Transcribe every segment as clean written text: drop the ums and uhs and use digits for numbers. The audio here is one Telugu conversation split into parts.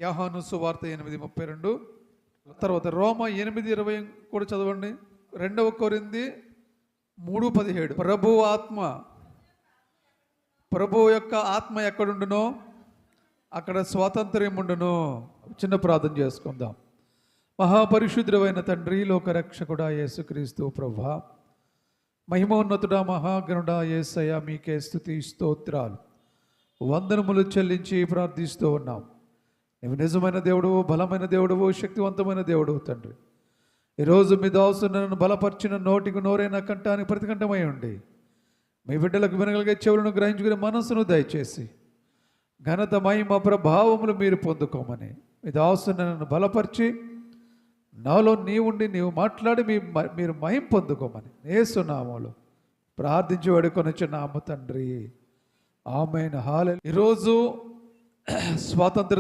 యోహాను సువార్త 8:32. తర్వాత రోమ 8:20 కూడా చదవండి. 2 కొరింథీ 3:17. ప్రభు యొక్క ఆత్మ ఎక్కడుండునో అక్కడ స్వాతంత్ర్యం ఉండును. చిన్న ప్రార్థన చేసుకుందాం. మహాపరిశుద్ధుడైన తండ్రి, లోకరక్షకుడా యేసుక్రీస్తు ప్రభువా, మహిమోన్నతుడా, మహాగణుడా యేసయ్య, మీకే స్తుతి స్తోత్రాలు వందనములు చెల్లించి ప్రార్థిస్తూ ఉన్నాం. నీవు నిజమైన దేవుడువు, బలమైన దేవుడువు, శక్తివంతమైన దేవుడువు తండ్రి. ఈరోజు మీ దాసులను బలపరిచిన నోటికి నోరైన కంఠానికి ప్రతికంఠమై ఉండి మీ బిడ్డలకు వినగలిగే చెవులను గ్రహించుకునే మనస్సును దయచేసి ఘనత, మహిమ, ప్రభావములు మీరు పొందుకోమని మీ దాసులను బలపరిచి నాలో నీవుండి నీవు మాట్లాడి మీరు మహిమ పొందుకోమని యేసు నామములో ప్రార్థించి వేడుకొనుచున్నాము తండ్రి, ఆమేన్. హల్లెలూయా. ఈరోజు స్వాతంత్ర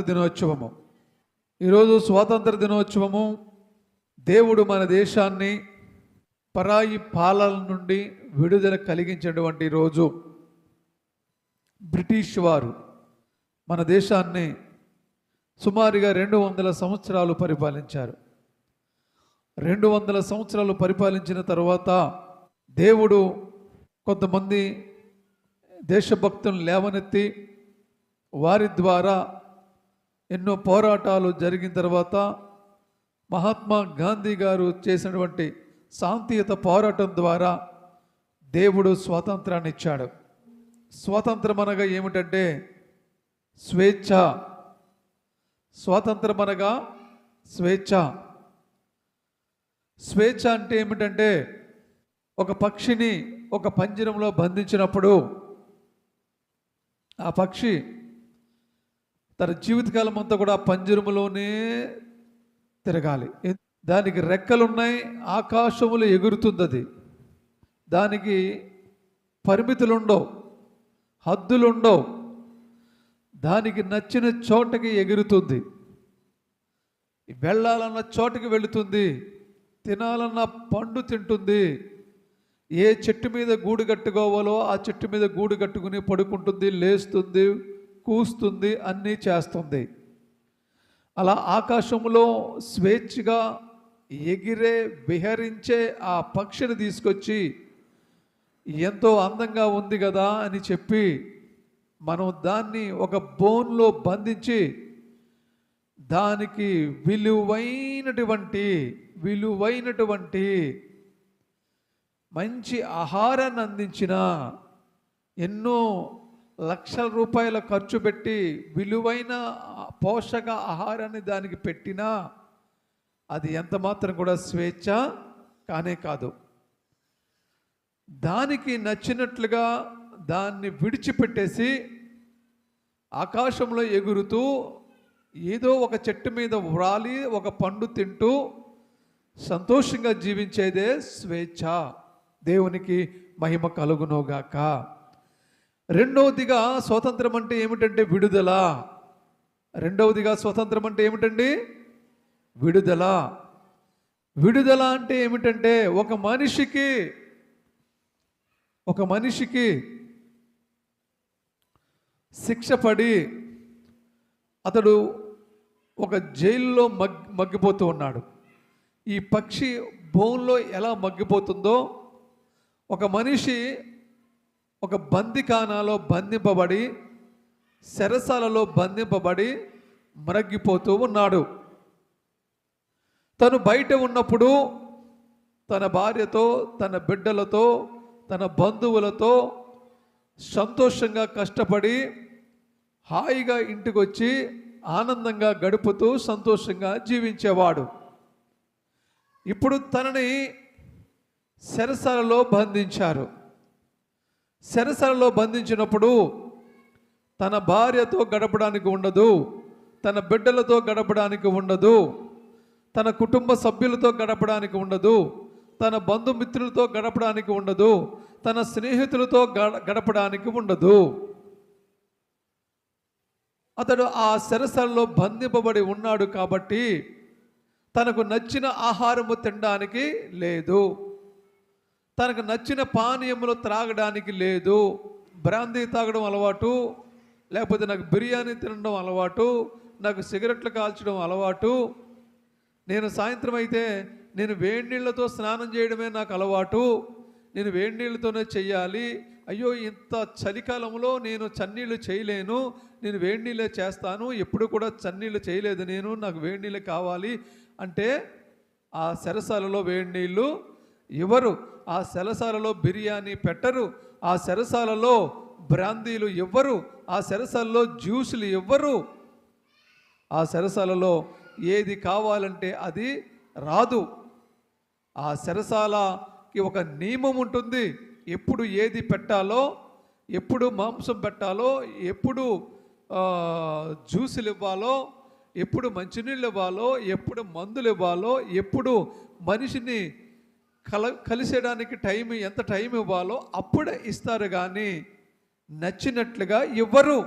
దినోత్సవము. దేవుడు మన దేశాన్ని పరాయి పాలన నుండి విడుదల కలిగించినటువంటి రోజు. బ్రిటిష్ వారు మన దేశాన్ని సుమారుగా 200 సంవత్సరాలు పరిపాలించారు. 200 సంవత్సరాలు పరిపాలించిన తర్వాత దేవుడు కొంతమంది దేశభక్తులను లేవనెత్తి వారి ద్వారా ఎన్నో పోరాటాలు జరిగిన తర్వాత మహాత్మా గాంధీ గారు చేసినటువంటి శాంతియుత పోరాటం ద్వారా దేవుడు స్వాతంత్రాన్ని ఇచ్చాడు. స్వాతంత్రం అనగా ఏమిటంటే స్వేచ్ఛ. స్వాతంత్రం అనగా స్వేచ్ఛ. స్వేచ్ఛ అంటే ఏమిటంటే ఒక పక్షిని ఒక పంజరంలో బంధించినప్పుడు ఆ పక్షి తన జీవితకాలం అంతా కూడా పంజరములోనే తిరగాలి. దానికి రెక్కలున్నాయి, ఆకాశములు ఎగురుతుంది. దానికి పరిమితులుండవు, హద్దులుండవు. దానికి నచ్చిన చోటకి ఎగురుతుంది, వెళ్ళాలన్న చోటకి వెళుతుంది, తినాలన్న పండు తింటుంది. ఏ చెట్టు మీద గూడు కట్టుకోవాలో ఆ చెట్టు మీద గూడు కట్టుకుని పడుకుంటుంది, లేస్తుంది, కూస్తుంది, అన్నీ చేస్తుంది. అలా ఆకాశంలో స్వేచ్ఛగా ఎగిరే విహరించే ఆ పక్షిని తీసుకొచ్చి ఎంతో అందంగా ఉంది కదా అని చెప్పి మనం దాన్ని ఒక బోన్లో బంధించి దానికి విలువైనటువంటి మంచి ఆహారాన్ని అందించిన, ఎన్నో లక్షల రూపాయల ఖర్చు పెట్టి విలువైన పోషక ఆహారాన్ని దానికి పెట్టినా అది ఎంత మాత్రం కూడా స్వేచ్ఛ కానే కాదు. దానికి నచ్చినట్లుగా దాన్ని విడిచిపెట్టేసి ఆకాశంలో ఎగురుతూ ఏదో ఒక చెట్టు మీద వ్రాలి ఒక పండు తింటూ సంతోషంగా జీవించేదే స్వేచ్ఛ. దేవునికి మహిమ కలుగునోగాక. రెండవదిగా స్వతంత్రం అంటే ఏమిటంటే విడుదల. స్వతంత్రం అంటే ఏమిటండి? విడుదల. విడుదల అంటే ఏమిటంటే ఒక మనిషికి శిక్ష పడి అతడు ఒక జైల్లో మగ్గిపోతూ ఉన్నాడు. ఈ పక్షి బోన్లో ఎలా మగ్గిపోతుందో ఒక మనిషి ఒక బందిఖానాలో బంధింపబడి, చెరసాలలో బంధింపబడి మ్రగ్గిపోతూ ఉన్నాడు. తను బయట ఉన్నప్పుడు తన భార్యతో, తన బిడ్డలతో, తన బంధువులతో సంతోషంగా కష్టపడి హాయిగా ఇంటికి వచ్చి ఆనందంగా గడుపుతూ సంతోషంగా జీవించేవాడు. ఇప్పుడు తనని చెరసాలలో బంధించారు. చెరసాలలో బంధించినప్పుడు తన భార్యతో గడపడానికి ఉండదు, తన బిడ్డలతో గడపడానికి ఉండదు, తన కుటుంబ సభ్యులతో గడపడానికి ఉండదు, తన బంధుమిత్రులతో గడపడానికి ఉండదు, తన స్నేహితులతో గడపడానికి ఉండదు. అతడు ఆ చెరసాలలో బంధింపబడి ఉన్నాడు కాబట్టి తనకు నచ్చిన ఆహారము తినడానికి లేదు, తనకు నచ్చిన పానీయములు త్రాగడానికి లేదు. బ్రాందీ తాగడం అలవాటు, లేకపోతే నాకు బిర్యానీ తినడం అలవాటు, నాకు సిగరెట్లు కాల్చడం అలవాటు, నేను సాయంత్రం అయితే నేను వేడి నీళ్ళతో స్నానం చేయడమే నాకు అలవాటు, నేను వేడి నీళ్ళతోనే చెయ్యాలి, అయ్యో ఇంత చలికాలంలో నేను చన్నీళ్ళు చేయలేను, నేను వేడి నీళ్ళే చేస్తాను, ఎప్పుడు కూడా చన్నీళ్ళు చేయలేదు నేను, నాకు వేడి నీళ్ళు కావాలి అంటే ఆ సెరసాలలో వేడి నీళ్ళు ఇవ్వరు, ఆ సెరసాలలో బిర్యానీ పెట్టరు, ఆ సెరసాలలో బ్రాందీలు ఇవ్వరు, ఆ సెరసాలలో జ్యూసులు ఇవ్వరు, ఆ సెరసాలలో ఏది కావాలంటే అది రాదు. ఆ సెరసాలకి ఒక నియమం ఉంటుంది, ఎప్పుడు ఏది పెట్టాలో, ఎప్పుడు మాంసం పెట్టాలో, ఎప్పుడు జ్యూసులు ఇవ్వాలో, ఎప్పుడు మంచినీళ్ళు ఇవ్వాలో, ఎప్పుడు మందులు ఇవ్వాలో, ఎప్పుడు మనిషిని కలిసేయడానికి ఎంత టైం ఇవ్వాలో అప్పుడే ఇస్తారు, కానీ నచ్చినట్లుగా ఇవ్వరు.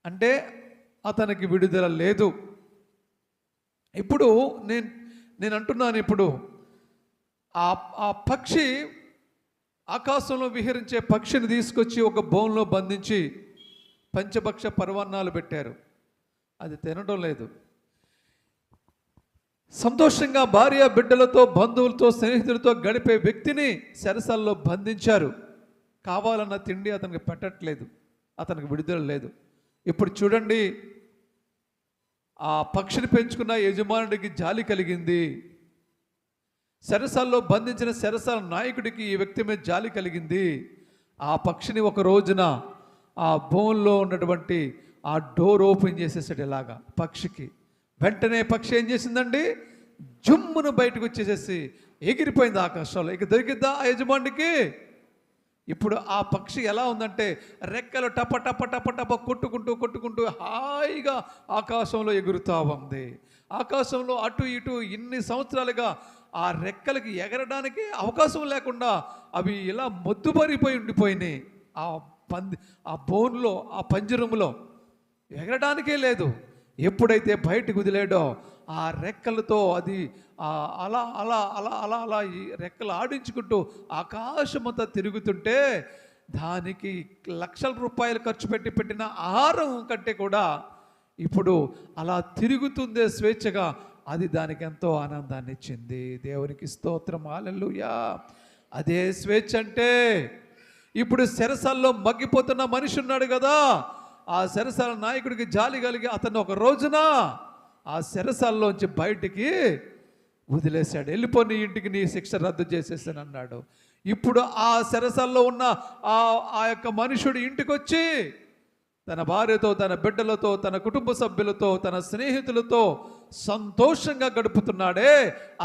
అంటే అతనికి విడుదల లేదు. ఇప్పుడు నేను అంటున్నాను, ఇప్పుడు ఆ పక్షి, ఆకాశంలో విహరించే పక్షిని తీసుకొచ్చి ఒక బోన్లో బంధించి పంచభక్ష పరమాన్నాలు పెట్టారు, అది తినడం లేదు. సంతోషంగా భార్య బిడ్డలతో, బంధువులతో, స్నేహితులతో గడిపే వ్యక్తిని చెరసాలలో బంధించారు, కావాలన్న తిండి అతనికి పెట్టట్లేదు, అతనికి విడుదల లేదు. ఇప్పుడు చూడండి, ఆ పక్షిని పెంచుకున్న యజమానుడికి జాలి కలిగింది, చెరసాల్లో బంధించిన చెరసాల నాయకుడికి ఈ వ్యక్తి మీద జాలి కలిగింది. ఆ పక్షిని ఒక రోజున ఆ బోన్లో ఉన్నటువంటి ఆ డోర్ ఓపెన్ చేసేసాడు ఇలాగా పక్షికి. వెంటనే పక్షి ఏం చేసిందండి, జుమ్మును బయటకు వచ్చేసేసి ఎగిరిపోయింది ఆకాశంలో. ఇక దొరికిద్దా ఆ యజమానికి? ఇప్పుడు ఆ పక్షి ఎలా ఉందంటే రెక్కలు టప టప టప టప కొట్టుకుంటూ హాయిగా ఆకాశంలో ఎగురుతూ ఉంది. ఆకాశంలో అటు ఇటు ఇన్ని సంవత్సరాలుగా ఆ రెక్కలకి ఎగరడానికి అవకాశం లేకుండా అవి ఇలా మొద్దుబారిపోయి ఉండిపోయినాయి. ఆ బోన్లో, ఆ పంజరంలో ఎగరడానికే లేదు. ఎప్పుడైతే బయటకు వదిలేడో ఆ రెక్కలతో అది అలా అలా అలా అలా అలా ఈ రెక్కలు ఆడించుకుంటూ ఆకాశమంతా తిరుగుతుంటే దానికి లక్షల రూపాయలు ఖర్చు పెట్టిన ఆహారం కంటే కూడా ఇప్పుడు అలా తిరుగుతుందే స్వేచ్ఛగా, అది దానికి ఎంతో ఆనందాన్ని ఇచ్చింది. దేవునికి స్తోత్రం, హల్లెలూయా. అదే స్వేచ్ఛ అంటే. ఇప్పుడు చెరసాల్లో మగ్గిపోతున్న మనిషి ఉన్నాడు కదా, ఆ చెరసాల నాయకుడికి జాలి కలిగి అతను ఒక రోజున ఆ చెరసాల్లోంచి బయటికి వదిలేశాడు. వెళ్ళిపో, నీ ఇంటికి, నీ శిక్ష రద్దు చేసేసాను అన్నాడు. ఇప్పుడు ఆ చెరసాల్లో ఉన్న ఆ యొక్క మనుషుడు ఇంటికి వచ్చి తన భార్యతో, తన బిడ్డలతో, తన కుటుంబ సభ్యులతో, తన స్నేహితులతో సంతోషంగా గడుపుతున్నాడే,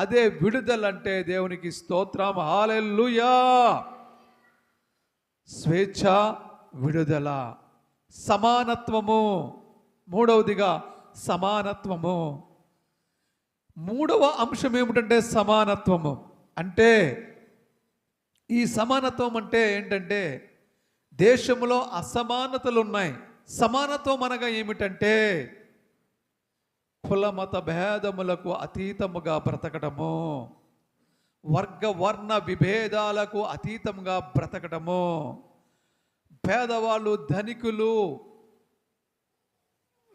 అదే విడుదలంటే. దేవునికి స్తోత్రం, హల్లెలూయా. స్వేచ్ఛ, విడుదల, సమానత్వము. మూడవదిగా సమానత్వము. మూడవ అంశం ఏమిటంటే సమానత్వము. అంటే ఈ సమానత్వం అంటే ఏంటంటే, దేశంలో అసమానతలు ఉన్నాయి. సమానత్వం అనగా ఏమిటంటే కుల మత భేదములకు అతీతముగా బ్రతకడము, వర్గ వర్ణ విభేదాలకు అతీతంగా బ్రతకడము. పేదవాళ్ళు, ధనికులు,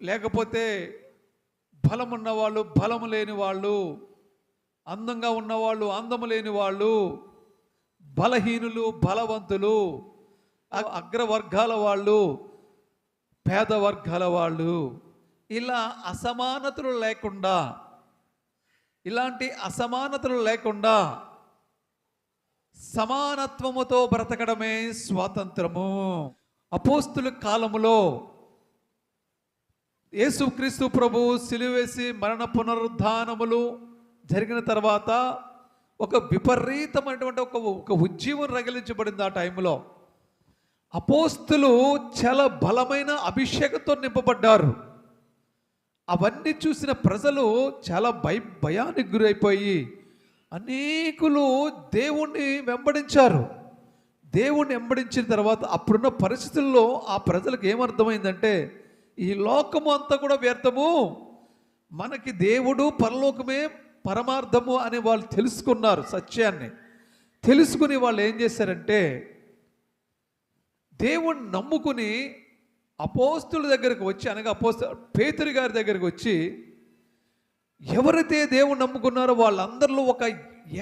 లేకపోతే బలమున్న వాళ్ళు, బలము లేని వాళ్ళు, అందంగా ఉన్నవాళ్ళు, అందము లేని వాళ్ళు, బలహీనులు, బలవంతులు, అగ్రవర్గాల వాళ్ళు, పేద వర్గాల వాళ్ళు, ఇలా అసమానతలు లేకుండా, ఇలాంటి అసమానతలు లేకుండా సమానత్వముతో బ్రతకడమే స్వాతంత్రము. అపోస్తుల కాలములో యేసుక్రీస్తు ప్రభు సిలువేసి మరణ పునరుద్ధానములు జరిగిన తర్వాత ఒక విపరీతమైనటువంటి ఒక ఉజ్జీవం రగిలించబడింది. ఆ టైంలో అపోస్తులు చాలా బలమైన అభిషేకంతో నింపబడ్డారు. అవన్నీ చూసిన ప్రజలు చాలా భయానికి గురైపోయి అనేకులు దేవుణ్ణి వెంబడించారు. దేవుణ్ణి వెంబడించిన తర్వాత అప్పుడున్న పరిస్థితుల్లో ఆ ప్రజలకు ఏమర్థమైందంటే, ఈ లోకము అంతా కూడా వ్యర్థము, మనకి దేవుడు పరలోకమే పరమార్థము అని వాళ్ళు తెలుసుకున్నారు. సత్యాన్ని తెలుసుకుని వాళ్ళు ఏం చేశారంటే, దేవుణ్ణి నమ్ముకుని అపోస్తుల దగ్గరకు వచ్చి, అనగా పేతురు గారి దగ్గరకు వచ్చి, ఎవరైతే దేవుని నమ్ముకున్నారో వాళ్ళందరిలో ఒక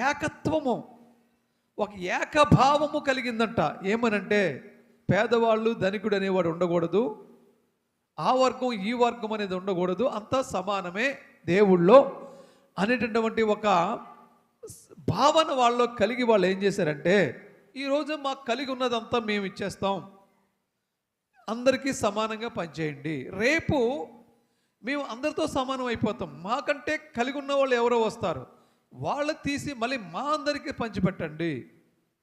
ఏకత్వము, ఒక ఏకభావము కలిగిందంట. ఏమనంటే, పేదవాళ్ళు ధనికుడు అనేవాడు ఉండకూడదు, ఆ వర్గం ఈ వర్గం అనేది ఉండకూడదు, అంతా సమానమే దేవుళ్ళో అనేటటువంటి ఒక భావన వాళ్ళలో కలిగి వాళ్ళు ఏం చేశారంటే, ఈరోజు మాకు కలిగి ఉన్నదంతా మేము ఇచ్చేస్తాం, అందరికీ సమానంగా పనిచేయండి, రేపు మేము అందరితో సమానం అయిపోతాం, మాకంటే కలిగి ఉన్న వాళ్ళు ఎవరో వస్తారు, వాళ్ళు తీసి మళ్ళీ మా అందరికీ పంచిపెట్టండి.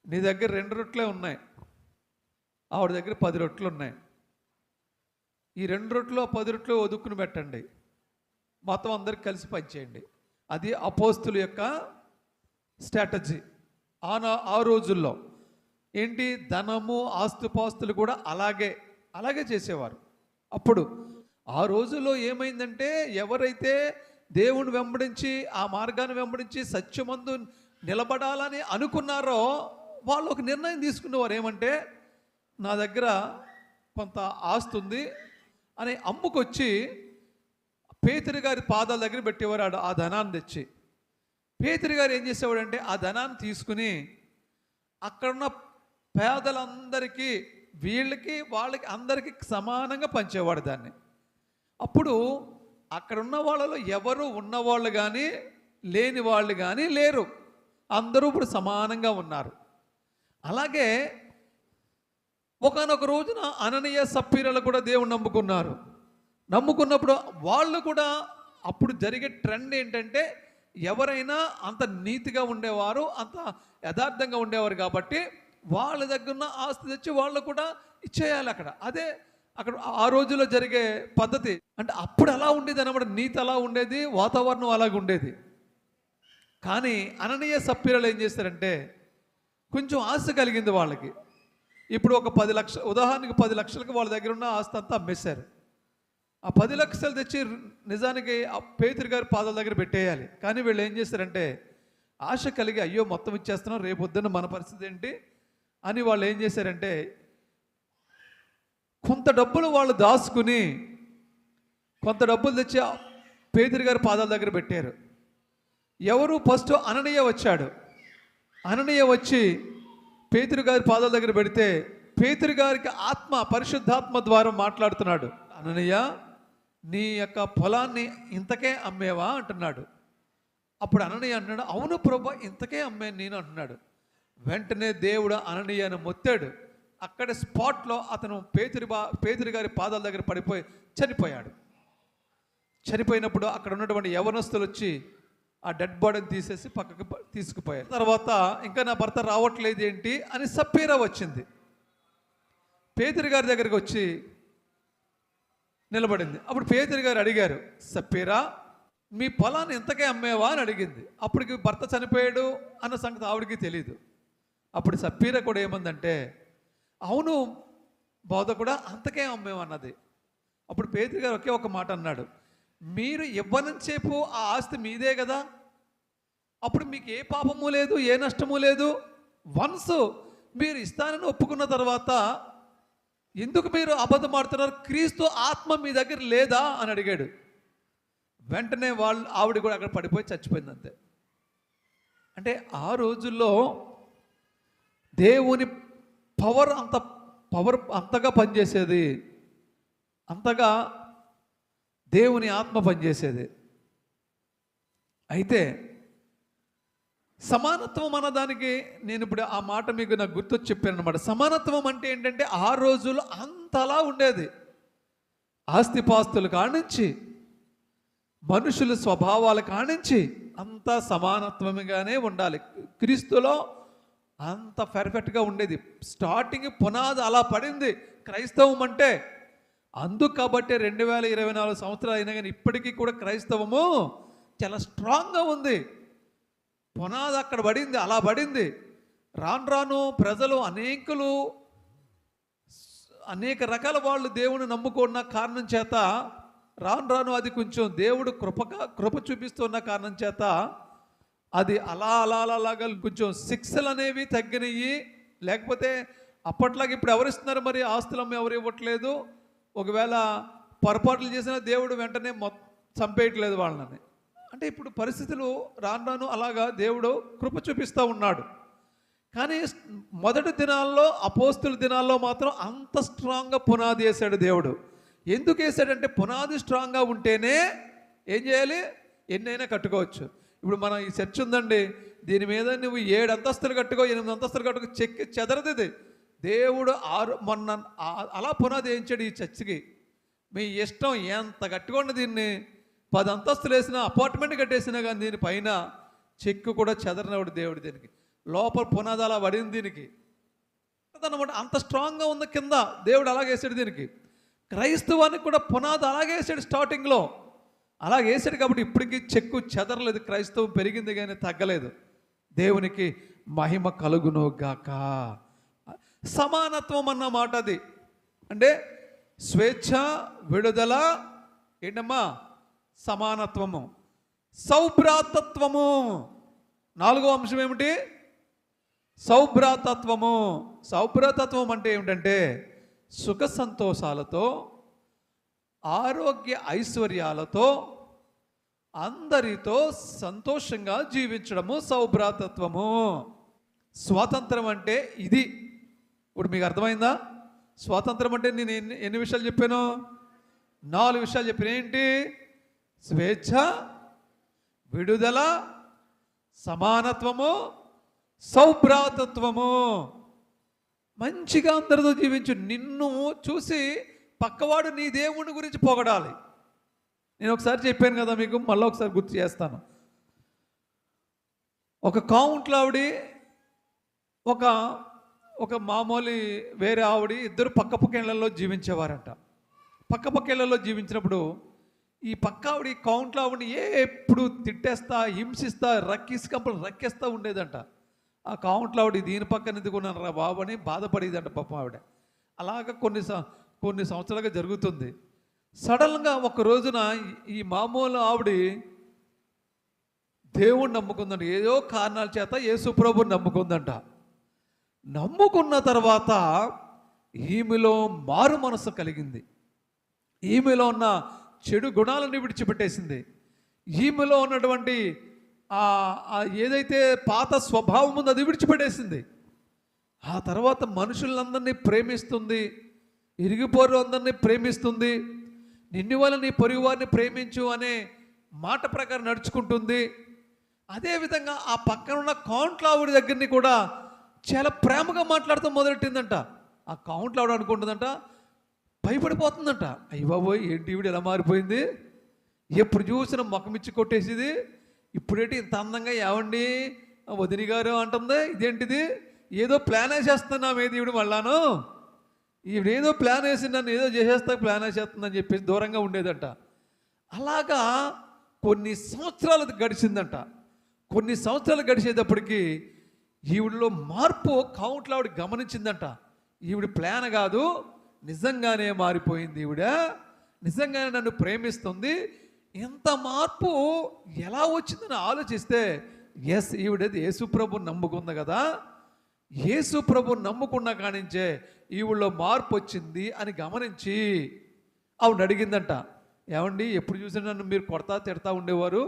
నీ దగ్గర 2 రొట్టెలే ఉన్నాయి, ఆవిడ దగ్గర 10 రొట్టెలు ఉన్నాయి, ఈ 2 రొట్టెలు 10 రొట్టెలు ఒదుక్కుని పెట్టండి, మొత్తం అందరికి కలిసి పంచేయండి. అది అపోస్తుల యొక్క స్ట్రాటజీ. ఆ రోజుల్లో ఏంటి, ధనము ఆస్తుపాస్తులు కూడా అలాగే చేసేవారు. అప్పుడు ఆ రోజుల్లో ఏమైందంటే, ఎవరైతే దేవుని వెంబడించి ఆ మార్గాన్ని వెంబడించి సత్యమందు నిలబడాలని అనుకున్నారో వాళ్ళు ఒక నిర్ణయం తీసుకునేవారు. ఏమంటే, నా దగ్గర కొంత ఆస్తి ఉంది అని అమ్ముకొచ్చి పేతురు గారి పాదాల దగ్గర పెట్టేవారు ఆ ధనాన్ని తెచ్చి. పేతురు గారు ఏం చేసేవాడంటే, ఆ ధనాన్ని తీసుకుని అక్కడున్న పేదలందరికీ, వీళ్ళకి వాళ్ళకి అందరికీ సమానంగా పంచేవాడు దాన్ని. అప్పుడు అక్కడున్న వాళ్ళలో ఎవరు ఉన్నవాళ్ళు కానీ లేని వాళ్ళు కానీ లేరు, అందరూ ఇప్పుడు సమానంగా ఉన్నారు. అలాగే ఒకానొక రోజున అననీయ సప్పీరలు కూడా దేవుని నమ్ముకున్నప్పుడు వాళ్ళు కూడా, అప్పుడు జరిగే ట్రెండ్ ఏంటంటే, ఎవరైనా అంత నీతిగా ఉండేవారు, అంత యథార్థంగా ఉండేవారు కాబట్టి వాళ్ళ దగ్గర ఉన్న ఆస్తి తెచ్చి వాళ్ళు కూడా ఇచ్చేయాలి. అక్కడ ఆ రోజుల్లో జరిగే పద్ధతి. అంటే అప్పుడు అలా ఉండేది అన్నమాట, నీతి అలా ఉండేది, వాతావరణం అలాగ ఉండేది. కానీ అననీయ సప్పీరలు ఏం చేస్తారంటే, కొంచెం ఆశ కలిగింది వాళ్ళకి. ఇప్పుడు ఒక 10 లక్షలు, ఉదాహరణకి 10 లక్షలకి వాళ్ళ దగ్గర ఉన్న ఆస్తి అంతా అమ్మేశారు. ఆ 10 లక్షలు తెచ్చి నిజానికి ఆ పేతురు గారి పాదాల దగ్గర పెట్టేయాలి. కానీ వీళ్ళు ఏం చేస్తారంటే, ఆశ కలిగి, అయ్యో మొత్తం ఇచ్చేస్తున్నాం, రేపు పొద్దున్న మన పరిస్థితి ఏంటి అని వాళ్ళు ఏం చేశారంటే, కొంత డబ్బులు వాళ్ళు దాచుకుని కొంత డబ్బులు తెచ్చి పేతురు గారి పాదాల దగ్గర పెట్టారు. ఎవరు ఫస్ట్ అననీయ వచ్చాడు. అననీయ వచ్చి పేతురు గారి పాదాల దగ్గర పెడితే పేతురు గారికి పరిశుద్ధాత్మ ద్వారా మాట్లాడుతున్నాడు. అననీయ, నీ యొక్క పొలాన్ని ఇంతకే అమ్మేవా అంటున్నాడు. అప్పుడు అననీయ అన్నాడు, అవును ప్రభా, ఇంతకే అమ్మాను నేను అంటున్నాడు. వెంటనే దేవుడు అననీయను మొత్తాడు. అక్కడ స్పాట్లో అతను పేతురు గారి పాదాల దగ్గర పడిపోయి చనిపోయాడు. చనిపోయినప్పుడు అక్కడ ఉన్నటువంటి యవనస్తులు వచ్చి ఆ డెడ్ బాడీని తీసేసి పక్కకి తీసుకుపోయారు. తర్వాత ఇంకా నా భర్త రావట్లేదు ఏంటి అని సప్పీరా వచ్చింది. పేతురు గారి దగ్గరికి వచ్చి నిలబడింది. అప్పుడు పేతురు గారు అడిగారు, సప్పీరా, మీ పొలాన్ని ఎంతకే అమ్మేవా అని అడిగింది. అప్పటికి భర్త చనిపోయాడు అన్న సంగతి ఆవిడికి తెలియదు. అప్పుడు సప్పీరా కూడా ఏమందంటే, అవును బోధ కూడా అంతకే అమ్మేమన్నది. అప్పుడు పేతురు గారు ఒకే ఒక మాట అన్నాడు, మీరు ఇవ్వనంతసేపు ఆ ఆస్తి మీదే కదా, అప్పుడు మీకు ఏ పాపము లేదు, ఏ నష్టము లేదు. వన్స్ మీరు ఇస్తానని ఒప్పుకున్న తర్వాత ఎందుకు మీరు అబద్ధం ఆడుతున్నారు, క్రీస్తు ఆత్మ మీ దగ్గర లేదా అని అడిగాడు. వెంటనే ఆవిడ కూడా అక్కడ పడిపోయి చచ్చిపోయింది అంతే. అంటే ఆ రోజుల్లో దేవుని పవర్ అంతగా పనిచేసేది, అంతగా దేవుని ఆత్మ పనిచేసేది. అయితే సమానత్వం అన్నదానికి నేను ఇప్పుడు ఆ మాట మీకు నాకు గుర్తొచ్చి చెప్పాను అనమాట. సమానత్వం అంటే ఏంటంటే, ఆ రోజుల్లో అంతలా ఉండేది. ఆస్తిపాస్తుల కానించి మనుషుల స్వభావాల కానించి అంతా సమానత్వంగానే ఉండాలి. క్రీస్తులో అంత పర్ఫెక్ట్గా ఉండేది. స్టార్టింగ్ పునాది అలా పడింది క్రైస్తవం అంటే. అందుకు కాబట్టి 2024 సంవత్సరాలు అయినా కానీ ఇప్పటికీ కూడా క్రైస్తవము చాలా స్ట్రాంగ్గా ఉంది. పునాది అక్కడ పడింది, అలా పడింది. రాను ప్రజలు అనేక రకాల వాళ్ళు దేవుని నమ్ముకున్న కారణం చేత రాను అది కొంచెం దేవుడు కృప చూపిస్తున్న కారణం చేత అది అలాగా కొంచెం శిక్షలు అనేవి తగ్గినాయి. లేకపోతే అప్పట్లాగా ఇప్పుడు ఎవరిస్తున్నారు మరి, ఆస్తులు ఎవరు ఇవ్వట్లేదు. ఒకవేళ పొరపాట్లు చేసినా దేవుడు వెంటనే చంపేయట్లేదు వాళ్ళని. అంటే ఇప్పుడు పరిస్థితులు రాను రాను అలాగా దేవుడు కృప చూపిస్తూ ఉన్నాడు. కానీ మొదటి దినాల్లో, అపోస్తుల దినాల్లో మాత్రం అంత స్ట్రాంగ్గా పునాది వేశాడు దేవుడు. ఎందుకు వేసాడంటే పునాది స్ట్రాంగ్గా ఉంటేనే ఏం చేయాలి, ఎన్నైనా కట్టుకోవచ్చు. ఇప్పుడు మనం ఈ చర్చ్ ఉందండి, దీని మీద నువ్వు 7 అంతస్తులు కట్టుకో, 8 అంతస్తులు కట్టుకో, చెక్కి చెదరదు ఇది. దేవుడు మొన్న అలా పునాది వేయించాడు ఈ చర్చికి. మీ ఇష్టం ఎంత కట్టుకోండి, దీన్ని 10 అంతస్తులు వేసినా, అపార్ట్మెంట్ కట్టేసినా కానీ దీనిపైన చెక్కు కూడా చెదరనవాడు దేవుడు. దీనికి లోపల పునాది అలా పడింది దీనికి అన్నమాట. అంత స్ట్రాంగ్గా ఉంది కింద, దేవుడు అలాగే వేసాడు దీనికి. క్రైస్తవానికి కూడా పునాది అలాగే వేసాడు స్టార్టింగ్లో, అలాగే వేసాడు కాబట్టి ఇప్పటికీ చెక్కు చెదరలేదు. క్రైస్తవం పెరిగింది కానీ తగ్గలేదు. దేవునికి మహిమ కలుగును గాక. సమానత్వం అన్న మాట అది. అంటే స్వేచ్ఛ, విడుదల, ఏంటమ్మా, సమానత్వము, సౌభ్రాతత్వము. 4వ అంశం ఏమిటి? సౌభ్రాతత్వము. సౌభ్రాతత్వం అంటే ఏమిటంటే సుఖ సంతోషాలతో, ఆరోగ్య ఐశ్వర్యాలతో అందరితో సంతోషంగా జీవించడము సౌభ్రాతత్వము. స్వాతంత్రం అంటే ఇది. ఇప్పుడు మీకు అర్థమైందా? స్వాతంత్రం అంటే నేను ఎన్ని విషయాలు చెప్పాను? 4 విషయాలు చెప్పాను. ఏంటి? స్వేచ్ఛ, విడుదల, సమానత్వము, సౌభ్రాతత్వము. మంచిగా అందరితో జీవించు. నిన్ను చూసి పక్కవాడు నీ దేవుని గురించి పొగడాలి. నేను ఒకసారి చెప్పాను కదా మీకు, మళ్ళీ ఒకసారి గుర్తు చేస్తాను. ఒక కౌంట్లో ఆవిడ, ఒక మామూలు వేరే ఆవిడ, ఇద్దరు పక్కపక్కేళ్లలో జీవించేవారంట. పక్కపక్కేళ్లలో జీవించినప్పుడు ఈ పక్క ఆవిడ కౌంట్లో ఆవిడని ఎప్పుడు తిట్టేస్తా, హింసిస్తా, రక్కేస్తా ఉండేదంట. ఆ కౌంట్లో ఆవిడ దీని పక్కన ఎందుకున్నాను రా బాబు అని బాధపడేదంట పాపం ఆవిడ. అలాగ కొన్ని సంవత్సరాలుగా జరుగుతుంది. సడన్గా ఒక రోజున ఈ మామూలు ఆవిడ దేవుణ్ణి నమ్ముకుందంట. ఏదో కారణాల చేత యేసు ప్రభువుని నమ్ముకుందంట. నమ్ముకున్న తర్వాత ఈమెలో మారు మనసు కలిగింది. ఈమెలో ఉన్న చెడు గుణాలను విడిచిపెట్టేసింది. ఈమెలో ఉన్నటువంటి ఏదైతే పాత స్వభావం ఉందో అది విడిచిపెట్టేసింది. ఆ తర్వాత మనుషులందరినీ ప్రేమిస్తుంది, ఇరిగిపోరు అందరినీ ప్రేమిస్తుంది, నిన్ను వల్ల నీ పొరుగు వారిని ప్రేమించు అనే మాట ప్రకారం నడుచుకుంటుంది. అదేవిధంగా ఆ పక్కన ఉన్న కౌంట్లో ఆవిడ దగ్గరని కూడా చాలా ప్రేమగా మాట్లాడుతూ మొదలెట్టిందంట. ఆ కౌంట్లో ఆవిడ అనుకుంటుందంట, భయపడిపోతుందంట. అయ్య బాబోయ్, ఏంటి ఈవిడ ఎలా మారిపోయింది, ఎప్పుడు చూసిన ముఖమిచ్చి కొట్టేసిది, ఇప్పుడేంటి ఇంత అందంగా ఏవండి వదిని గారు అంటుంది, ఇదేంటిది, ఏదో ప్లాన్ వేసేస్తున్నాం ఏది ఈవిడ మళ్ళాను, ఈవిడేదో ప్లాన్ వేసి నన్ను ఏదో చేసేస్తా ప్లాన్ వేసేస్తుందని చెప్పేసి దూరంగా ఉండేదంట. అలాగా కొన్ని సంవత్సరాలు గడిచిందంట. కొన్ని సంవత్సరాలు గడిచేటప్పటికి ఈవిడలో మార్పు కౌంట్లో ఆవిడ గమనించిందంట. ఈవిడ ప్లాన్ కాదు, నిజంగానే మారిపోయింది. ఈవిడ నిజంగానే నన్ను ప్రేమిస్తుంది. ఎంత మార్పు ఎలా వచ్చిందని ఆలోచిస్తే, ఎస్, ఈవిడది యేసుప్రభుని నమ్ముకుంది కదా, యేసుప్రభుని నమ్ముకున్న కానించే ఈవిడలో మార్పు వచ్చింది అని గమనించి ఆవిడ అడిగిందంట, ఏమండి ఎప్పుడు చూసినా నన్ను మీరు కొడతా తిడతా ఉండేవారు,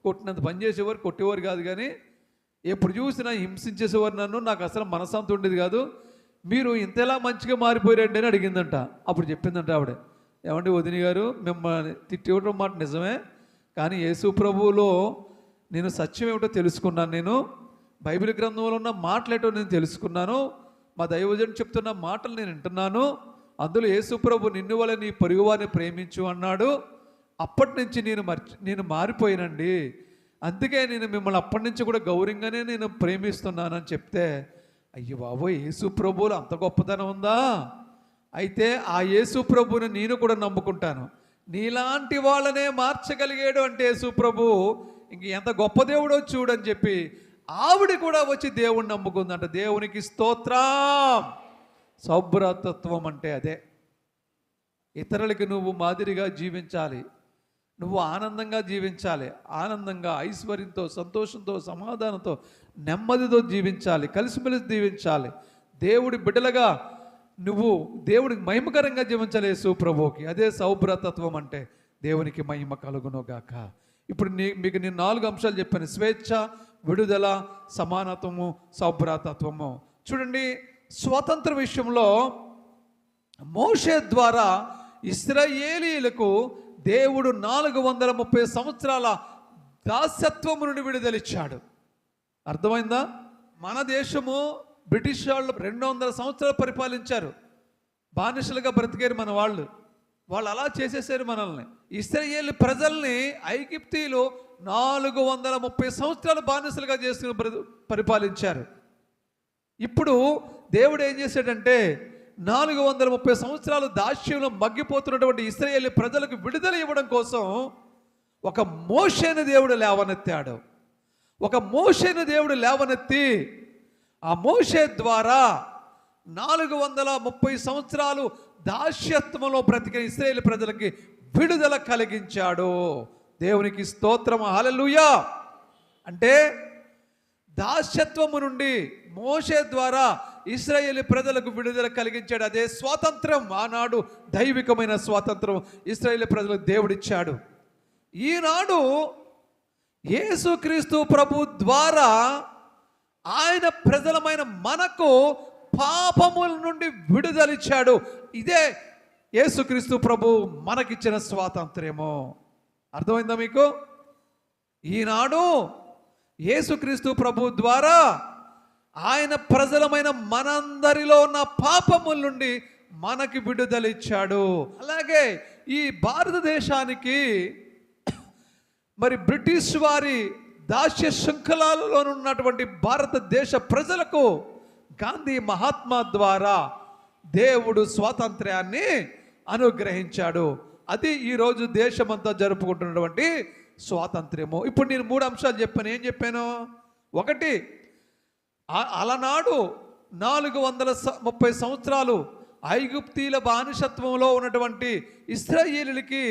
కొట్టినంత పని చేసేవారు, కొట్టేవారు కాదు, కానీ ఎప్పుడు చూసినా హింసించేసేవారు నన్ను, నాకు అసలు మనసంత ఉండేది కాదు, మీరు ఇంతలా మంచిగా మారిపోయారండి అని అడిగిందంట. అప్పుడు చెప్పిందంట ఆవిడ, ఏమండి వదిని గారు, మిమ్మల్ని తిట్టేవడం మాట నిజమే, కానీ యేసు ప్రభువులో నేను సత్యం ఏమిటో తెలుసుకున్నాను. నేను బైబిల్ గ్రంథంలో ఉన్న మాటలేటో నేను తెలుసుకున్నాను. మా దైవజనుడు చెప్తున్న మాటలు నేను వింటున్నాను. అందులో యేసు ప్రభు నిన్ను వల్ల నీ పొరుగువారిని ప్రేమించు అన్నాడు. అప్పటి నుంచి నేను మారిపోయానండి. అందుకే నేను మిమ్మల్ని అప్పటి నుంచి కూడా గౌరవంగానే నేను ప్రేమిస్తున్నానని చెప్తే, అయ్యో బాబోయ్, యేసు ప్రభువులో అంత గొప్పతనం ఉందా, అయితే ఆ యేసు ప్రభువుని నేను కూడా నమ్ముకుంటాను. నీలాంటి వాళ్ళనే మార్చగలిగాడు అంటే యేసు ప్రభు ఇంక ఎంత గొప్ప దేవుడో చూడని చెప్పి ఆవిడ కూడా వచ్చి దేవుణ్ణి నమ్ముకుందంట. దేవునికి స్తోత్రం. సౌభ్రాతత్వం అంటే అదే. ఇతరులకి నువ్వు మాదిరిగా జీవించాలి, నువ్వు ఆనందంగా జీవించాలి, ఆనందంగా, ఐశ్వర్యంతో, సంతోషంతో, సమాధానంతో, నెమ్మదితో జీవించాలి, కలిసిమెలిసి జీవించాలి. దేవుడి బిడ్డలుగా నువ్వు దేవుడికి మహిమకరంగా జీవించాలి యేసు ప్రభువుకి. అదే సౌభ్రతత్వం అంటే. దేవునికి మహిమ కలుగునుగాక. ఇప్పుడు మీకు నేను 4 అంశాలు చెప్పాను: స్వేచ్ఛ, విడుదల, సమానత్వము, సౌభ్రతత్వము. చూడండి, స్వతంత్ర విషయంలో మోషే ద్వారా ఇశ్రాయేలీయులకు దేవుడు 430 సంవత్సరాల దాస్యత్వము నుండి విడుదలిచ్చాడు. అర్థమైందా? మన దేశము బ్రిటిష్ వాళ్ళు 200 సంవత్సరాలు పరిపాలించారు. బానిసలుగా బ్రతికారు మన వాళ్ళు అలా చేసేసారు మనల్ని. ఇశ్రాయేలు ప్రజల్ని ఐగుప్తీయులు 430 సంవత్సరాలు బానిసలుగా చేసుకుని పరిపాలించారు. ఇప్పుడు దేవుడు ఏం చేశాడంటే 430 సంవత్సరాలు దాస్యంలో మగ్గిపోతున్నటువంటి ఇశ్రాయేలు ప్రజలకు విడుదల ఇవ్వడం కోసం ఒక మోషేను దేవుడు లేవనెత్తాడు. ఒక మోషేను దేవుడు లేవనెత్తి ఆ మోషే ద్వారా 430 సంవత్సరాలు దాస్యత్వంలో బ్రతికిన ఇశ్రాయేలు ప్రజలకి విడుదల కలిగించాడు. దేవునికి స్తోత్రం, హల్లెలూయా. అంటే దాస్యత్వము నుండి మోషే ద్వారా ఇశ్రాయేలు ప్రజలకు విడుదల కలిగించాడు. అదే స్వాతంత్రం. ఆనాడు దైవికమైన స్వాతంత్రం ఇశ్రాయేలు ప్రజలకు దేవుడిచ్చాడు. ఈనాడు యేసుక్రీస్తు ప్రభు ద్వారా ఆయన ప్రజలమైన మనకు పాపముల నుండి విడుదలిచ్చాడు. ఇదే యేసుక్రీస్తు ప్రభు మనకిచ్చిన స్వాతంత్ర్యము. అర్థమైందా మీకు? ఈనాడు యేసుక్రీస్తు ప్రభు ద్వారా ఆయన ప్రజలమైన మనందరిలో ఉన్న పాపముల నుండి మనకి విడుదలిచ్చాడు. అలాగే ఈ భారతదేశానికి మరి బ్రిటిష్ వారి దాస్య శృంఖలాలలో ఉన్నటువంటి భారతదేశ ప్రజలకు గాంధీ మహాత్మా ద్వారా దేవుడు స్వాతంత్ర్యాన్ని అనుగ్రహించాడు. అది ఈరోజు దేశమంతా జరుపుకుంటున్నటువంటి స్వాతంత్ర్యము. ఇప్పుడు నేను 3 అంశాలు చెప్పాను. ఏం చెప్పాను? 1, అలనాడు 430 సంవత్సరాలు ఐగుప్తీల బానిసత్వంలో ఉన్నటువంటి ఇశ్రాయేలులకి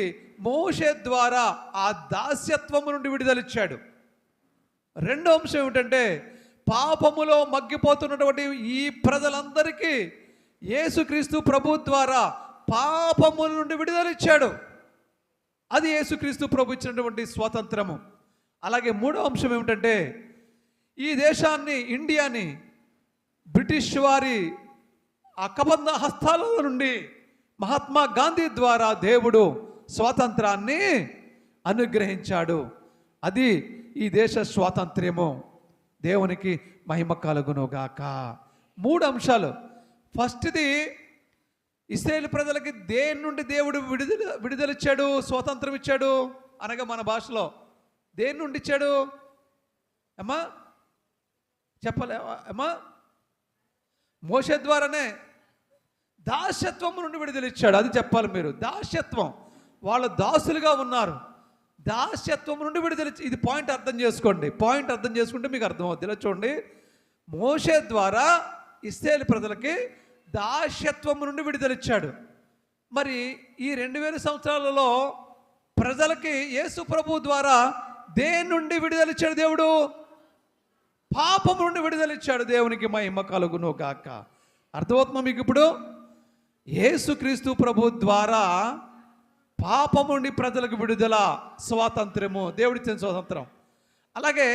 మోషే ద్వారా ఆ దాస్యత్వము నుండి విడుదలిచ్చాడు. 2వ అంశం ఏమిటంటే పాపములో మగ్గిపోతున్నటువంటి ఈ ప్రజలందరికీ యేసుక్రీస్తు ప్రభు ద్వారా పాపముల నుండి విడుదలిచ్చాడు. అది యేసుక్రీస్తు ప్రభు ఇచ్చినటువంటి స్వాతంత్రము. అలాగే 3వ అంశం ఏమిటంటే ఈ దేశాన్ని, ఇండియాని బ్రిటిష్ వారి అకబంధ హస్తాల నుండి మహాత్మా గాంధీ ద్వారా దేవుడు స్వాతంత్రాన్ని అనుగ్రహించాడు. అది ఈ దేశ స్వాతంత్ర్యము. దేవునికి మహిమ కలుగునుగాక. 3 అంశాలు. ఫస్ట్ది, ఇశ్రాయేలు ప్రజలకి దేని నుండి దేవుడు విడుదలిచ్చాడు, స్వాతంత్రం ఇచ్చాడు అనగా మన భాషలో దేని నుండి ఇచ్చాడు అమ్మా? చెప్పలే అమ్మా? మోషే ద్వారానే దాస్యత్వం నుండి విడుదలిచ్చాడు. అది చెప్పాలి మీరు. దాస్యత్వం, వాళ్ళు దాసులుగా ఉన్నారు. దాస్యత్వం నుండి విడుదలిచ్చి, ఇది పాయింట్ అర్థం చేసుకోండి. పాయింట్ అర్థం చేసుకుంటే మీకు అర్థమవుతుంది. ఇలా చూడండి, మోషే ద్వారా ఇశ్రాయేలు ప్రజలకి దాస్యత్వం నుండి విడుదలిచ్చాడు. మరి ఈ 2000 సంవత్సరాలలో ప్రజలకి యేసు ప్రభు ద్వారా దేని నుండి విడుదలిచ్చాడు దేవుడు? పాపం నుండి విడుదలిచ్చాడు. దేవునికి మహిమ కలుగును గాక. అర్థమవుతుందా మీకు? ఇప్పుడు యేసుక్రీస్తు ప్రభు ద్వారా పాపం నుండి ప్రజలకు విడుదల, స్వాతంత్రము, దేవుడిచ్చిన స్వాతంత్రం. అలాగే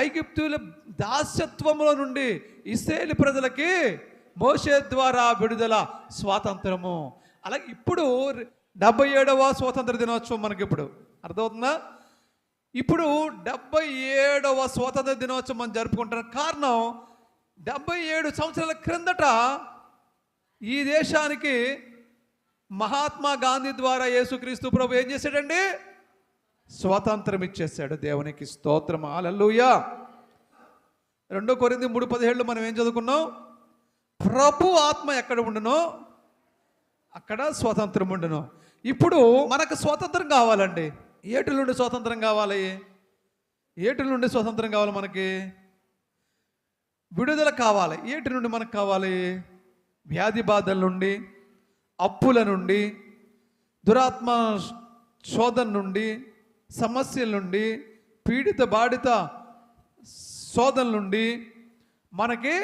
ఐగుప్తుల దాస్యత్వంలో నుండి ఇశ్రాయేలు ప్రజలకి మోషే ద్వారా విడుదల, స్వాతంత్రము. అలాగే ఇప్పుడు 77వ స్వాతంత్ర దినోత్సవం మనకి ఇప్పుడు అర్థమవుతుందా? ఇప్పుడు 77వ స్వాతంత్ర దినోత్సవం మనం జరుపుకుంటున్న కారణం 77 సంవత్సరాల క్రిందట ఈ దేశానికి మహాత్మా గాంధీ ద్వారా యేసుక్రీస్తు ప్రభు ఏం చేశాడండి? స్వాతంత్రం ఇచ్చేసాడు. దేవునికి స్తోత్రం, హల్లెలూయా. 2 కొరింథీ 3:17 మనం ఏం చదువుకున్నాం? ప్రభు ఆత్మ ఎక్కడ ఉండునో అక్కడ స్వాతంత్రం ఉండును. ఇప్పుడు మనకు స్వాతంత్రం కావాలండి. ఏటి నుండి స్వాతంత్రం కావాలి? ఏటి నుండి స్వాతంత్రం కావాలి? మనకి విడుదల కావాలి. ఏటి నుండి మనకు కావాలి? వ్యాధి బాధల నుండి, అప్పుల నుండి, దురాత్మ శోధన నుండి, సమస్యల నుండి, పీడిత బాధిత శోధన నుండి మనకి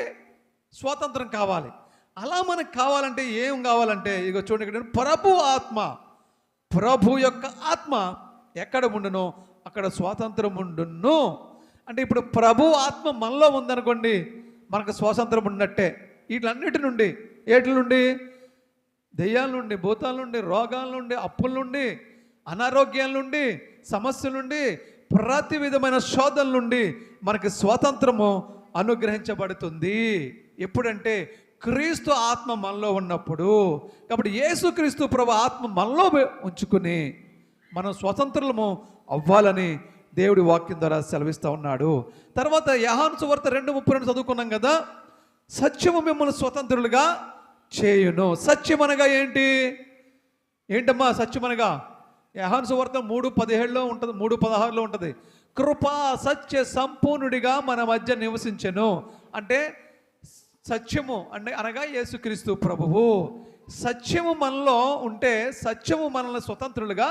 స్వాతంత్రం కావాలి. అలా మనకు కావాలంటే ఏం కావాలంటే ఇక చూడండి, ఇక్కడ ప్రభు యొక్క ఆత్మ ఎక్కడ ఉండునో అక్కడ స్వాతంత్రం ఉండును. అంటే ఇప్పుడు ప్రభు ఆత్మ మనలో ఉందనుకోండి, మనకు స్వాతంత్రం ఉన్నట్టే. వీటన్నిటి నుండి, ఏటి నుండి, దెయ్యాల నుండి, భూతాల నుండి, రోగాల నుండి, అప్పుల నుండి, అనారోగ్యాల నుండి, సమస్యల నుండి, ప్రతి విధమైన శోధనల నుండి మనకి స్వాతంత్రము అనుగ్రహించబడుతుంది. ఎప్పుడంటే క్రీస్తు ఆత్మ మనలో ఉన్నప్పుడు. కాబట్టి యేసుక్రీస్తు ప్రభు ఆత్మ మనలో ఉంచుకుని మనం స్వతంత్రులము అవ్వాలని దేవుడి వాక్యం ద్వారా సెలవిస్తూ ఉన్నాడు. తర్వాత యోహాను సువార్త 2:32 చదువుకున్నాం కదా, సత్యము మిమ్మల్ని స్వతంత్రులుగా చేయును. సత్యం అనగా ఏంటమ్మా సత్యం అనగా? యోహాను సువార్త 3:17లో ఉంటుంది, 3:16లో ఉంటుంది. కృపా సత్య సంపూర్ణుడిగా మన మధ్య నివసించెను. అంటే సత్యము అనగా యేసుక్రీస్తు ప్రభువు. సత్యము మనలో ఉంటే సత్యము మనల్ని స్వతంత్రులుగా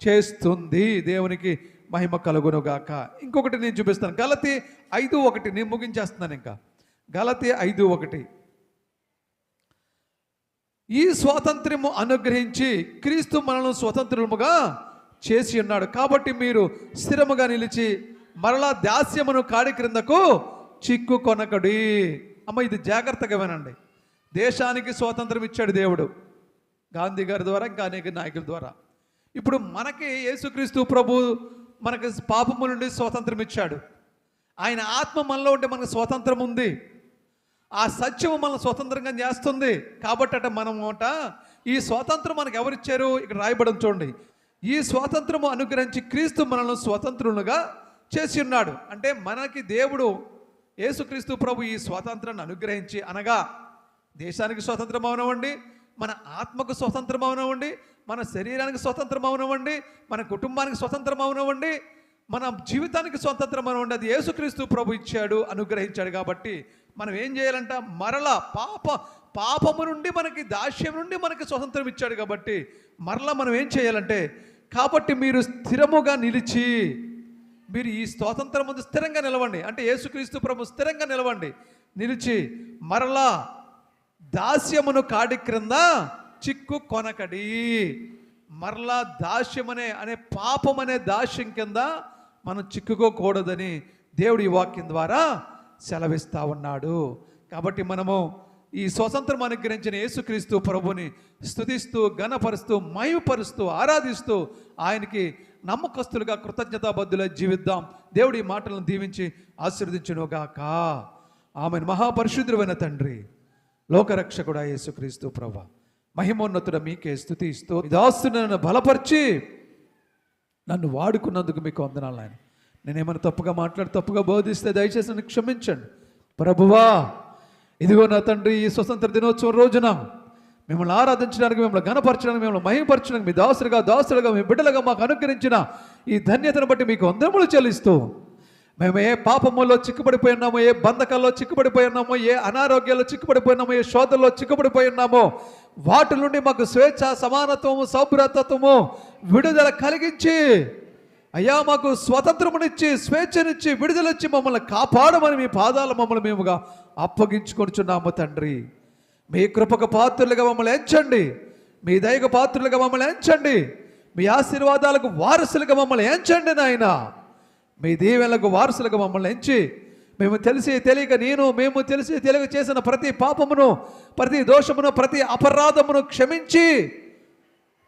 చేస్తుంది. దేవునికి మహిమ కలుగునుగాక. ఇంకొకటి నేను చూపిస్తాను, గలతీ 5:1. నేను ముగించేస్తున్నాను. ఇంకా గలతీ 5:1, ఈ స్వాతంత్ర్యము అనుగ్రహించి క్రీస్తు మనల్ని స్వతంత్రులుగా చేసి ఉన్నాడు. కాబట్టి మీరు స్థిరముగా నిలిచి మరలా దాస్యమును కాడి క్రిందకు చిక్కు కొనకడి. అమ్మ, ఇది జాగ్రత్తగా వినండి. దేశానికి స్వాతంత్రం ఇచ్చాడు దేవుడు, గాంధీ గారి ద్వారా, ఇంకా అనేక నాయకుల ద్వారా. ఇప్పుడు మనకి యేసుక్రీస్తు ప్రభు మనకి పాపము నుండి స్వాతంత్రం ఇచ్చాడు. ఆయన ఆత్మ మనలో ఉంటే మనకు స్వాతంత్రం ఉంది. ఆ సత్యము మనల్ని స్వతంత్రంగా చేస్తుంది. కాబట్టి మనమట ఈ స్వాతంత్రం మనకు ఎవరిచ్చారు? ఇక్కడ రాయబడం చూడండి. ఈ స్వాతంత్రము అనుగ్రహించి క్రీస్తు మనల్ని స్వతంత్రులుగా చేసి ఉన్నాడు. అంటే మనకి దేవుడు యేసుక్రీస్తు ప్రభు ఈ స్వాతంత్రాన్ని అనుగ్రహించి, అనగా దేశానికి స్వతంత్రం అవనవ్వండి, మన ఆత్మకు స్వతంత్రం అవనవ్వండి, మన శరీరానికి స్వతంత్రం అవనవ్వండి, మన కుటుంబానికి స్వతంత్రం అవనవ్వండి, మన జీవితానికి స్వతంత్రం అవనవ్వండి, అది యేసుక్రీస్తు ప్రభు ఇచ్చాడు, అనుగ్రహించాడు. కాబట్టి మనం ఏం చేయాలంట? మరలా పాపము నుండి, మనకి దాస్యం నుండి మనకి స్వతంత్రం ఇచ్చాడు. కాబట్టి మరలా మనం ఏం చేయాలంటే, కాబట్టి మీరు స్థిరముగా నిలిచి, మీరు ఈ స్వాతంత్రం ముందు స్థిరంగా నిలవండి. అంటే యేసుక్రీస్తు ప్రభు స్థిరంగా నిలిచి మరలా దాస్యమును కాడి క్రింద చిక్కు కొనకడి. మరలా దాస్యమనే పాపం అనే దాస్యం కింద మనం చిక్కుకోకూడదని దేవుడి ఈ వాక్యం ద్వారా సెలవిస్తూ ఉన్నాడు. కాబట్టి మనము ఈ స్వతంత్రం అనుగ్రహించిన యేసుక్రీస్తు ప్రభుని స్తుతిస్తూ, ఘనపరుస్తూ, మహిమపరుస్తూ, ఆరాధిస్తూ ఆయనకి నమ్మకస్తులుగా కృతజ్ఞతాబద్ధులుగా జీవిద్దాం. దేవుడి మాటలను దీవించి ఆశీర్వదించునుగాక. ఆమెను. మహాపరిశుద్ధుడైన తండ్రి, లోకరక్షకుడా యేసుక్రీస్తు ప్రభు, మహిమోన్నతుడ మీకే స్తుతిస్తూ, దాసుని బలపరిచి నన్ను వాడుకున్నందుకు మీకు వందనాలు నాయన. నేనేమైనా తప్పుగా తప్పుగా బోధిస్తే దయచేసి నన్ను క్షమించండి ప్రభువా. ఇదిగో నా తండ్రి, ఈ స్వతంత్ర దినోత్సవం రోజున మిమ్మల్ని ఆరాధించడానికి, మిమ్మల్ని ఘనపరచడానికి, మిమ్మల్ని మహిమపరచడానికి, మీ దాసులుగా మీ బిడ్డలుగా మాకు అనుగ్రహించిన ఈ ధన్యతను బట్టి మీకు వందనములు చెల్లిస్తూ, మేము ఏ పాపములో చిక్కుపడిపోయి ఉన్నామో, ఏ బంధకాల్లో చిక్కుపడిపోయి ఉన్నామో, ఏ అనారోగ్యాల్లో చిక్కుపడిపోయి ఉన్నామో, ఏ శోధనలో చిక్కుపడిపోయి ఉన్నామో, వాటి నుండి మాకు స్వేచ్ఛ, సమానత్వము, సౌభ్రతత్వము, విడుదల కలిగించి, అయ్యా మాకు స్వతంత్రమునిచ్చి, స్వేచ్ఛనిచ్చి, విడుదలచ్చి మమ్మల్ని కాపాడమని మీ పాదాలు మేముగా అప్పగించుకొనిచున్నాము తండ్రి. మీ కృపకు పాత్రులుగా మమ్మల్ని ఎంచండి, మీ దయకు పాత్రులుగా మమ్మల్ని ఎంచండి, మీ ఆశీర్వాదాలకు వారసులుగా మమ్మల్ని ఎంచండి నాయన. మీ దీవెనలకు వారసులుగా మమ్మల్ని ఎంచి, మేము తెలిసి తెలియక చేసిన ప్రతి పాపమును, ప్రతి దోషమును, ప్రతి అపరాధమును క్షమించి,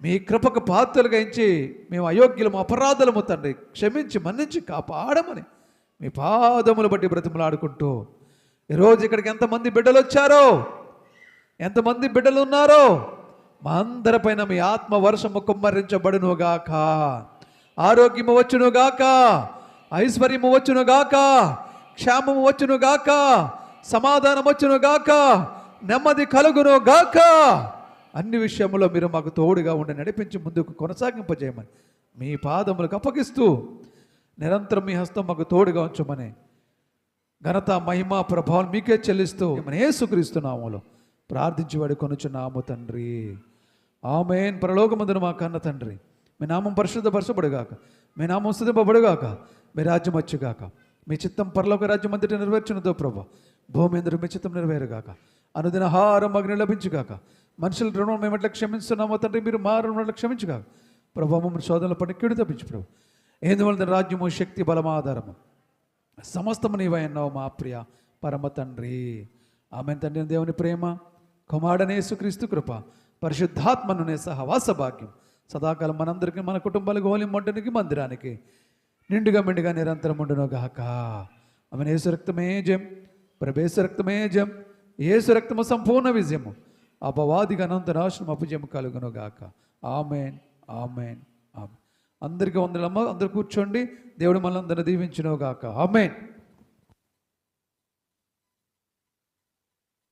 మీ కృపకు పాత్రలుగా ఎంచి, మేము అయోగ్యులము, అపరాధులము తండ్రి, క్షమించి మన్నించి కాపాడమని మీ పాదములు బట్టి బ్రతిమలాడుకుంటూ, ఈరోజు ఇక్కడికి ఎంతమంది బిడ్డలు వచ్చారో, ఎంతమంది బిడ్డలు ఉన్నారో, మా అందరిపైన మీ ఆత్మ వర్షము కుమ్మరించబడునుగాక. ఆరోగ్యము వచ్చునుగాక, ఐశ్వర్యము వచ్చునుగాక, క్షేమము వచ్చునుగాక, సమాధానం వచ్చునుగాక, నెమ్మది కలుగునుగాక. అన్ని విషయంలో మీరు మాకు తోడుగా ఉండి నడిపించి ముందుకు కొనసాగింపజేయమని మీ పాదములకు అప్పగిస్తూ, నిరంతరం మీ హస్తం మాకు తోడుగా ఉంచమని ఘనత, మహిమ, ప్రభావం మీకే చెల్లిస్తూ మన యేసుక్రీస్తు నామములో ప్రార్థించి వేడుకొనుచున్నాము తండ్రి. ఆమేన్. పరలోకమందున మా కన్న తండ్రి, మీ నామం పరిశుద్ధపరచబడుగాక, మీ నామం స్తుతింపబడుగాక, మీ రాజ్యం వచ్చుగాక, మీ చిత్తం పరలోక రాజ్యం అంతటి నెరవేర్చునతో ప్రభు, భూమి అందరూ మీ చిత్తం నెరవేరుగాక. అనుదిన ఆహారం అగ్ని లభించుగాక. మనుషుల రుణం మేము ఎట్లా క్షమిస్తున్నామో తండ్రి, మీరు మా రుణం క్షమించుగాక. ప్రభు మమ్మల్ని శోధనల పని కీడు తప్పించు ప్రభు. ఎందువల్ల రాజ్యము, శక్తి, బలము, ఆధారము సమస్తము నీవై ఉన్నావు మా ప్రియ పరమ తండ్రి. ఆమెన్. తండ్రి దేవుని ప్రేమ, కుమారుడైన యేసుక్రీస్తు కృప, పరిశుద్ధాత్మనునే సహవాస భాగ్యం సదాకాలం మనందరికీ, మన కుటుంబాలకు, హోలీ మండనికి, మందిరానికి నిండుగా మెండుగా నిరంతరం ఉండును గాక. ఆమెను. యేసు రక్తమే జయం, ప్రభేసు రక్తమే జయం, యేసు రక్తము సంపూర్ణ విజయము, అపవాదిగా అనంత నాశనం అపజయము కలుగును గాక. Amen, amen, amen. అందరికీ వందనమ్మ. అందరూ కూర్చోండి. దేవుడు మనల్ని అందరిని దీవించును గాక. ఆమెన్.